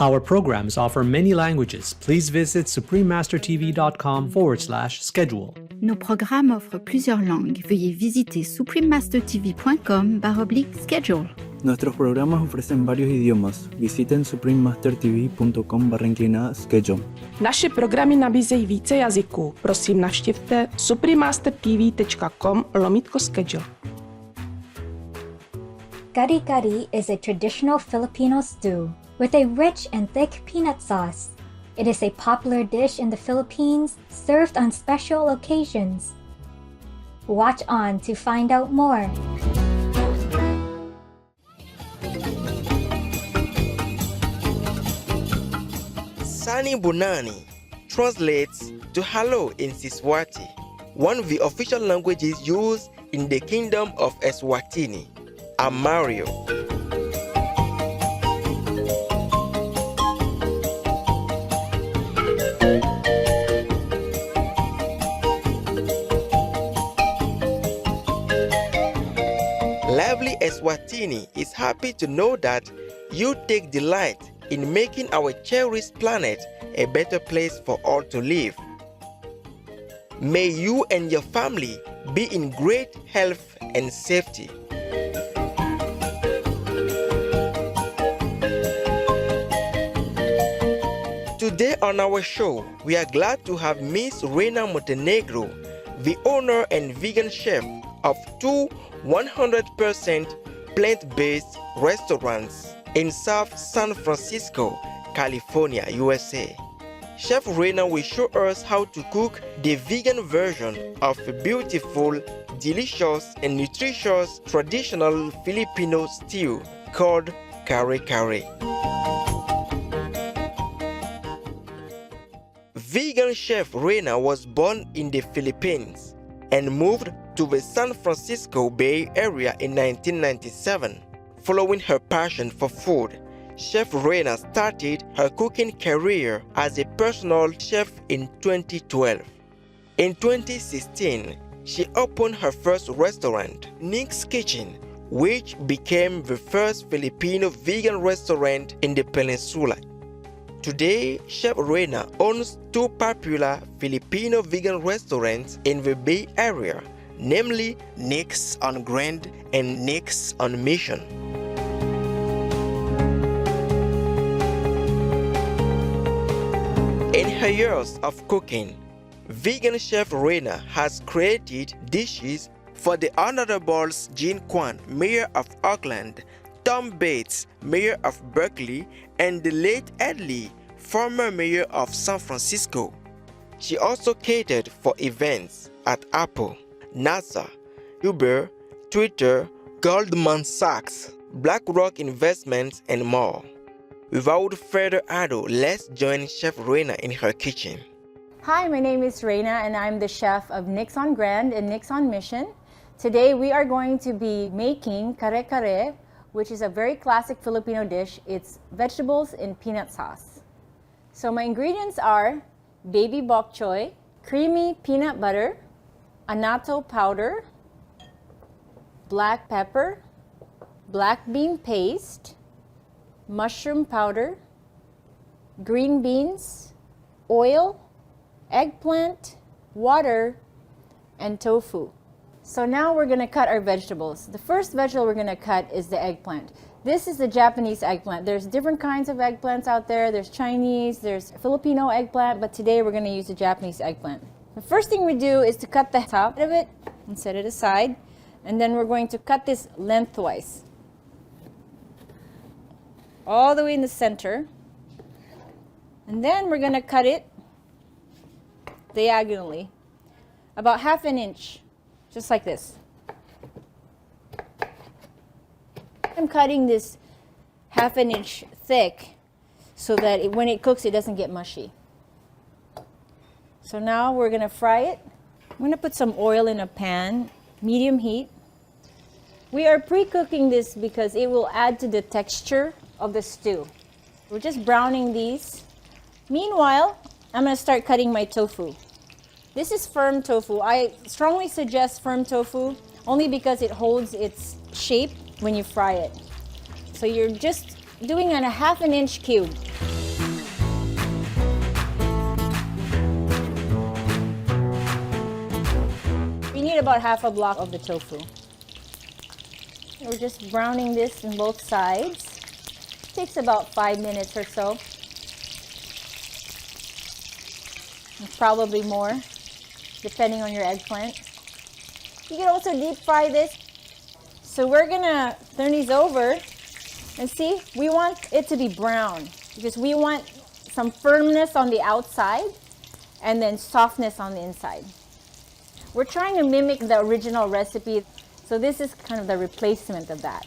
Our programs offer many languages. Please visit suprememastertv.com/schedule. Nos programmes offrent plusieurs langues. Veuillez visiter suprememastertv.com/schedule. Nuestros programas ofrecen varios idiomas. Visiten suprememastertv.com/schedule. Naše programy nabízejí více jazyků. Prosím, navštivte suprememastertv.com/schedule. Kare Kare is a traditional Filipino stew with a rich and thick peanut sauce. It is a popular dish in the Philippines, served on special occasions. Watch on to find out more. Sani Bunani translates to hello in Siswati, one of the official languages used in the Kingdom of Eswatini. I'm Mario. Lovely Eswatini is happy to know that you take delight in making our cherished planet a better place for all to live. May you and your family be in great health and safety. Today on our show, we are glad to have Miss Reina Montenegro, the owner and vegan chef of two 100% plant-based restaurants in South San Francisco, California, USA. Chef Reina will show us how to cook the vegan version of a beautiful, delicious, and nutritious traditional Filipino stew called Kare Kare. Vegan chef Reina was born in the Philippines and moved to the San Francisco Bay Area in 1997. Following her passion for food, Chef Reina started her cooking career as a personal chef in 2012. In 2016, she opened her first restaurant, Nick's Kitchen, which became the first Filipino vegan restaurant in the peninsula. Today, Chef Reina owns two popular Filipino vegan restaurants in the Bay Area, namely Nick's on Grand and Nick's on Mission. In her years of cooking, vegan chef Reina has created dishes for the Honorable Jean Quan, Mayor of Oakland, Tom Bates, Mayor of Berkeley, and the late Ed Lee, former Mayor of San Francisco. She also catered for events at Apple, NASA, Uber, Twitter, Goldman Sachs, BlackRock Investments, and more. Without further ado, let's join Chef Reina in her kitchen. Hi, my name is Reina and I'm the chef of Nick's on Grand and Nick's on Mission. Today we are going to be making Kare Kare, which is a very classic Filipino dish. It's vegetables in peanut sauce. So my ingredients are baby bok choy, creamy peanut butter, annatto powder, black pepper, black bean paste, mushroom powder, green beans, oil, eggplant, water, and tofu. So now we're gonna cut our vegetables. The first vegetable we're gonna cut is the eggplant. This is the Japanese eggplant. There's different kinds of eggplants out there. There's Chinese, there's Filipino eggplant, but today we're gonna use the Japanese eggplant. The first thing we do is to cut the top of it and set it aside. And then we're going to cut this lengthwise, all the way in the center. And then we're gonna cut it diagonally, about 1/2 inch, just like this. I'm cutting this 1/2 inch thick so that when it cooks, it doesn't get mushy. So now we're gonna fry it. I'm gonna put some oil in a pan, medium heat. We are pre-cooking this because it will add to the texture of the stew. We're just browning these. Meanwhile, I'm gonna start cutting my tofu. This is firm tofu. I strongly suggest firm tofu only because it holds its shape when you fry it. So you're just doing on a 1/2 inch cube. need about half a block of the tofu. We're just browning this on both sides. Takes about 5 minutes or so. And probably more, depending on your eggplant. You can also deep fry this. So we're gonna turn these over and see, we want it to be brown because we want some firmness on the outside and then softness on the inside. We're trying to mimic the original recipe, so this is kind of the replacement of that.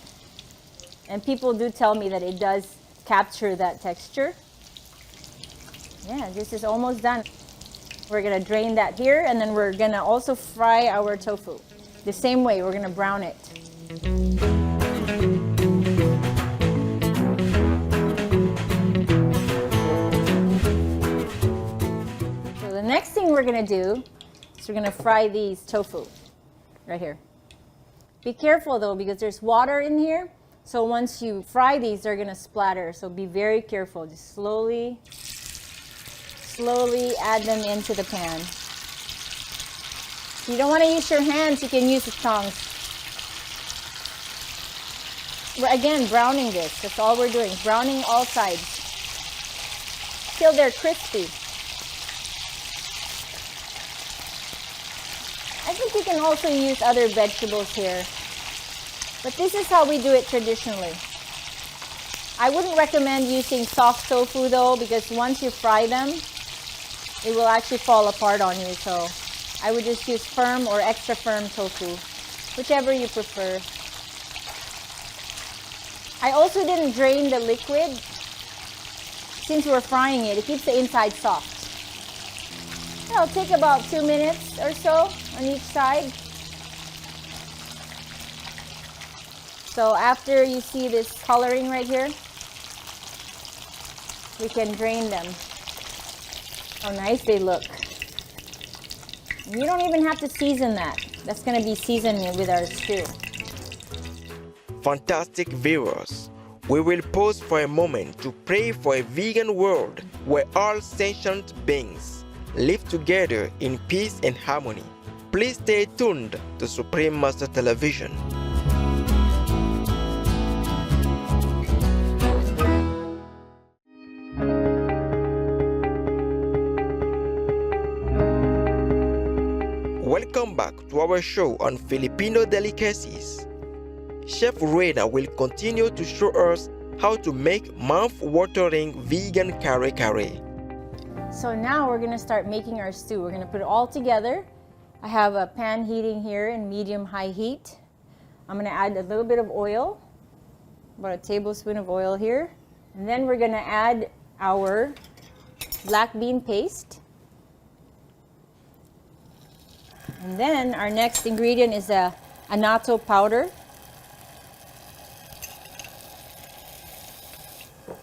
And people do tell me that it does capture that texture. Yeah, this is almost done. We're gonna drain that here, and then we're gonna also fry our tofu. The same way, we're gonna brown it. So the next thing we're gonna do is we're gonna fry these tofu right here. Be careful though, because there's water in here. So once you fry these, they're gonna splatter. So be very careful. Just slowly add them into the pan. If you don't want to use your hands, you can use the tongs. We're again browning this. That's all we're doing. Browning all sides till they're crispy. I think you can also use other vegetables here. But this is how we do it traditionally. I wouldn't recommend using soft tofu though, because once you fry them, it will actually fall apart on you. So I would just use firm or extra firm tofu, whichever you prefer. I also didn't drain the liquid since we're frying it. It keeps the inside soft. It'll take about 2 minutes or so on each side. So after you see this coloring right here, we can drain them. How nice they look. You don't even have to season that. That's going to be seasoned with our stew. Fantastic viewers, we will pause for a moment to pray for a vegan world where all sentient beings live together in peace and harmony. Please stay tuned to Supreme Master Television. Welcome back to our show on Filipino delicacies. Chef Reina will continue to show us how to make mouth-watering vegan Kare Kare. So now we're gonna start making our stew. We're gonna put it all together. I have a pan heating here in medium-high heat. I'm gonna add a little bit of oil, about a tablespoon of oil here. And then we're gonna add our black bean paste. And then our next ingredient is a annatto powder.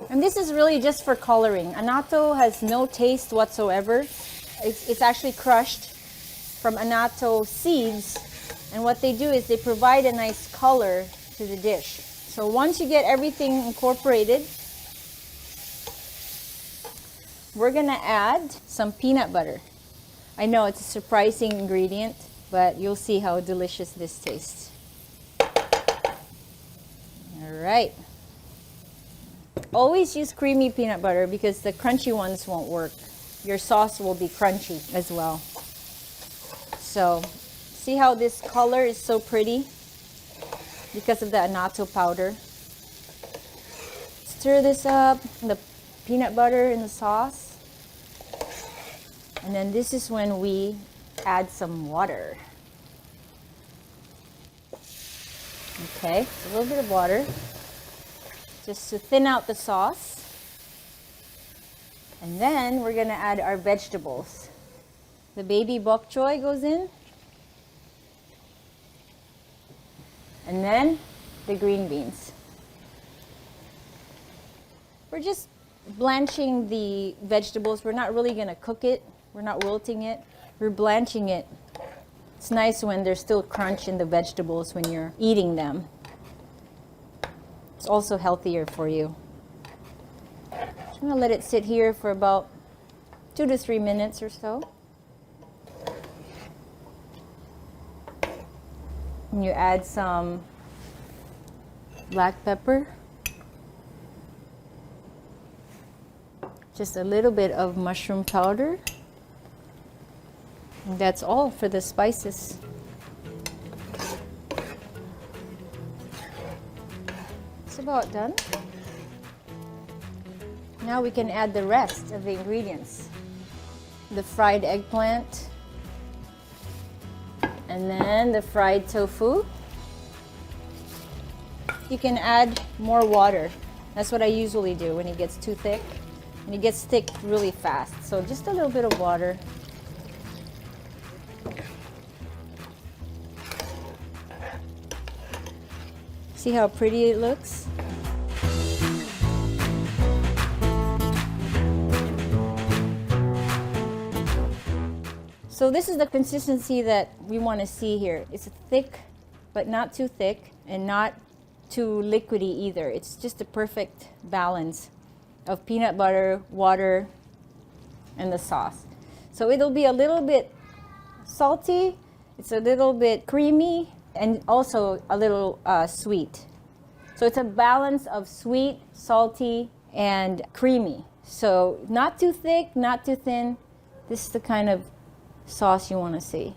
And this is really just for coloring. Annatto has no taste whatsoever. It's actually crushed from annatto seeds. And what they do is they provide a nice color to the dish. So once you get everything incorporated, we're gonna add some peanut butter. I know it's a surprising ingredient, but you'll see how delicious this tastes. All right. Always use creamy peanut butter because the crunchy ones won't work. Your sauce will be crunchy as well. So, see how this color is so pretty? Because of the annatto powder. Stir this up, the peanut butter in the sauce. And then this is when we add some water. Okay, a little bit of water, just to thin out the sauce. And then we're gonna add our vegetables. The baby bok choy goes in. And then the green beans. We're just blanching the vegetables. We're not really gonna cook it. We're not wilting it. We're blanching it. It's nice when there's still crunch in the vegetables when you're eating them. It's also healthier for you. I'm gonna let it sit here for about 2 to 3 minutes or so. And you add some black pepper. Just a little bit of mushroom powder. And that's all for the spices. It's about done. Now we can add the rest of the ingredients. The fried eggplant, and then the fried tofu. You can add more water. That's what I usually do when it gets too thick. And it gets thick really fast. So just a little bit of water. See how pretty it looks? So this is the consistency that we want to see here. It's thick, but not too thick, and not too liquidy either. It's just a perfect balance of peanut butter, water, and the sauce. So it'll be a little bit salty, it's a little bit creamy, and also a little sweet. So it's a balance of sweet, salty, and creamy. So not too thick, not too thin. This is the kind of sauce you want to see.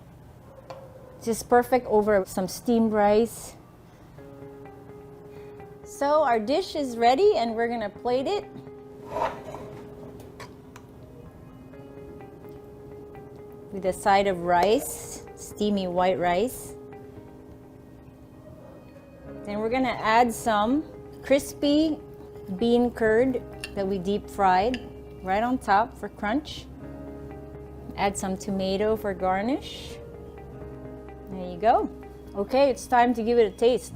Just perfect over some steamed rice. So our dish is ready and we're gonna plate it. With a side of rice, steamy white rice. Then we're gonna add some crispy bean curd that we deep fried right on top for crunch. Add some tomato for garnish. There you go. Okay, it's time to give it a taste.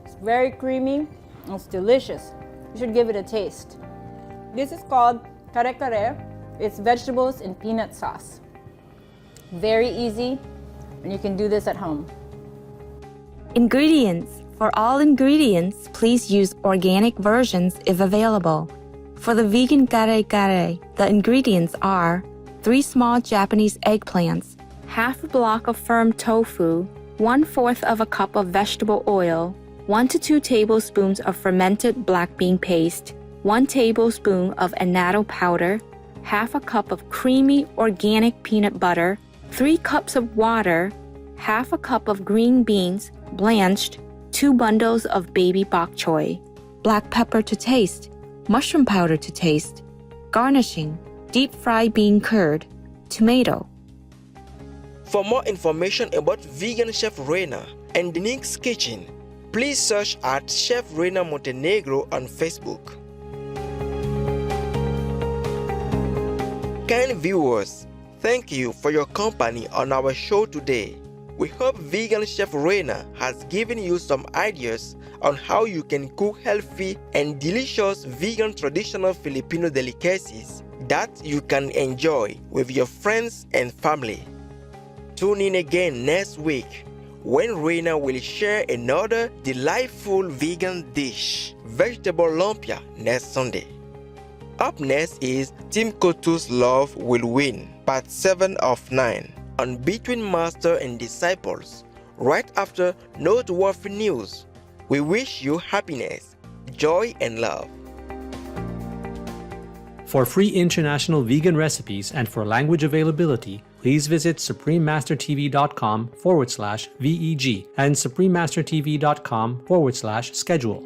It's very creamy. It's delicious. You should give it a taste. This is called Kare Kare. It's vegetables in peanut sauce. Very easy, and you can do this at home. Ingredients. For all ingredients, please use organic versions if available. For the vegan Kare Kare, the ingredients are 3 small Japanese eggplants, half a block of firm tofu, 1/4 of a cup of vegetable oil, 1 to 2 tablespoons of fermented black bean paste, 1 tablespoon of annatto powder, half a cup of creamy organic peanut butter, 3 cups of water, half a cup of green beans, blanched, 2 bundles of baby bok choy, black pepper to taste, mushroom powder to taste, garnishing, deep fried bean curd, tomato. For more information about vegan Chef Reina and Nick's Kitchen, please search at Chef Reina Montenegro on Facebook. Kind viewers, thank you for your company on our show today. We hope vegan Chef Reina has given you some ideas on how you can cook healthy and delicious vegan traditional Filipino delicacies that you can enjoy with your friends and family. Tune in again next week when Reina will share another delightful vegan dish, vegetable lumpia, next Sunday. Up next is Team Kotu's Love Will Win, part 7 of 9. On Between Master and Disciples, right after noteworthy news. We wish you happiness, joy, and love. For free international vegan recipes and for language availability, please visit suprememastertv.com/VEG and suprememastertv.com/schedule.